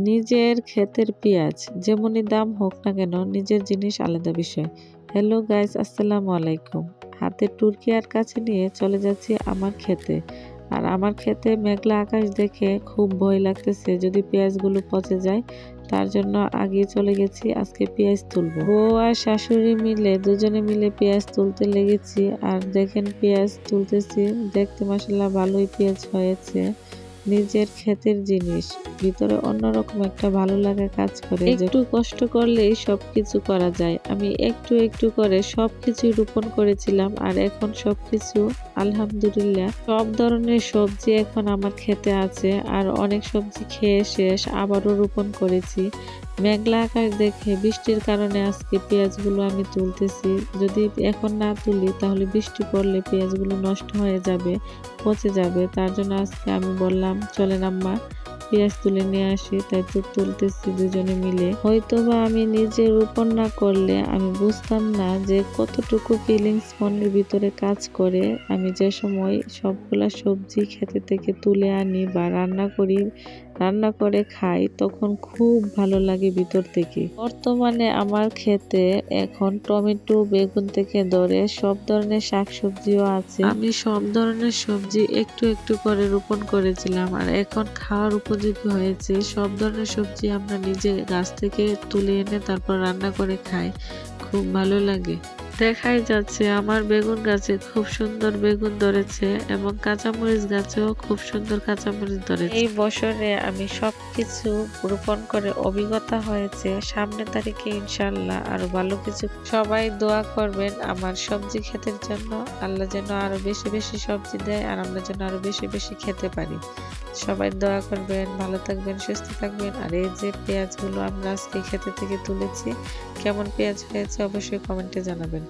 নিজের ক্ষেতের পেঁয়াজ যেমনই দাম হোক না কেন, নিজের জিনিস আলাদা বিষয়। হ্যালো গাইস, আসসালামু আলাইকুম। হাতে টুরকি আর কাছে নিয়ে চলে যাচ্ছি আমার ক্ষেতে। আর আমার ক্ষেতে মেঘলা আকাশ দেখে খুব ভয় লাগতেছে যদি পেঁয়াজগুলো পচে যায়। তার জন্য আগিয়ে চলে গেছি, আজকে পেঁয়াজ তুলবো। বউ আর শাশুড়ি মিলে দুজনে মিলে পেঁয়াজ তুলতে লেগেছি। আর দেখেন পেঁয়াজ তুলতেছি, দেখতে মাশাআল্লাহ ভালোই পেঁয়াজ হয়েছে। নিজের ক্ষেতের জিনিস ভিতরে অন্যরকম একটা ভালো লাগা কাজ করে। একটু কষ্ট করলেই সবকিছু করা যায়। আমি একটু একটু করে সবকিছুই রোপণ করেছিলাম, আর এখন সবকিছু আলহামদুলিল্লাহ সব ধরনের সবজি এখন আমার ক্ষেতে আছে। আর অনেক সবজি খেয়ে শেষ, আবারও রোপণ করেছি। মেঘলা আকাশ দেখে বৃষ্টির কারণে আজকে পেঁয়াজগুলো আমি তুলতেছি। যদি এখন না তুলি তাহলে বৃষ্টি পড়লে পেঁয়াজগুলো নষ্ট হয়ে যাবে, পচে যাবে। তার জন্য আজকে আমি বললাম চলেন আম্মা পেঁয়াজ তুলে নিয়ে আসি, তাই তো তুলতেছি দুজনে মিলে। হয়তোবা আমি নিজে রোপণ না করলে আমি বুঝতাম না যে কতটুকু ফিলিংস মনের ভিতরে কাজ করে। আমি যে সময় সবগুলা সবজি ক্ষেতে থেকে তুলে আনি বা রান্না করে খাই, তখন খুব ভালো লাগে ভিতর থেকে। বর্তমানে আমার ক্ষেতে এখন টমেটো, বেগুন থেকে ধরে সব ধরনের শাকসবজিও আছে। আমি সব ধরনের সবজি একটু একটু করে রোপণ করেছিলাম, আর এখন খাওয়ার উপযোগী হয়েছে। সব ধরনের সবজি আমরা নিজে গাছ থেকে তুলে এনে তারপর রান্না করে খাই, খুব ভালো লাগে। দেখাই যাচ্ছে আমার বেগুন গাছে খুব সুন্দর বেগুন ধরেছে, এবং কাঁচামরিচ গাছেও খুব সুন্দর কাঁচামরিচ ধরেছে। এই বছরে আমি সবকিছু রোপণ করে অভিজ্ঞতা হয়েছে। সামনের তারিখে ইনশাল্লাহ আরো ভালো কিছু। সবাই দোয়া করবেন আমার সবজি ক্ষেতের জন্য, আল্লাহ যেন আরো বেশি বেশি সবজি দেয়, আর আমরা যেন আরো বেশি বেশি খেতে পারি। সবাই দোয়া করবেন, ভালো থাকবেন, সুস্থ থাকবেন। আর এই যে পেঁয়াজগুলো আমরা আজকে ক্ষেতে থেকে তুলেছি, কেমন পেঁয়াজ হয়েছে অবশ্যই কমেন্টে জানাবেন।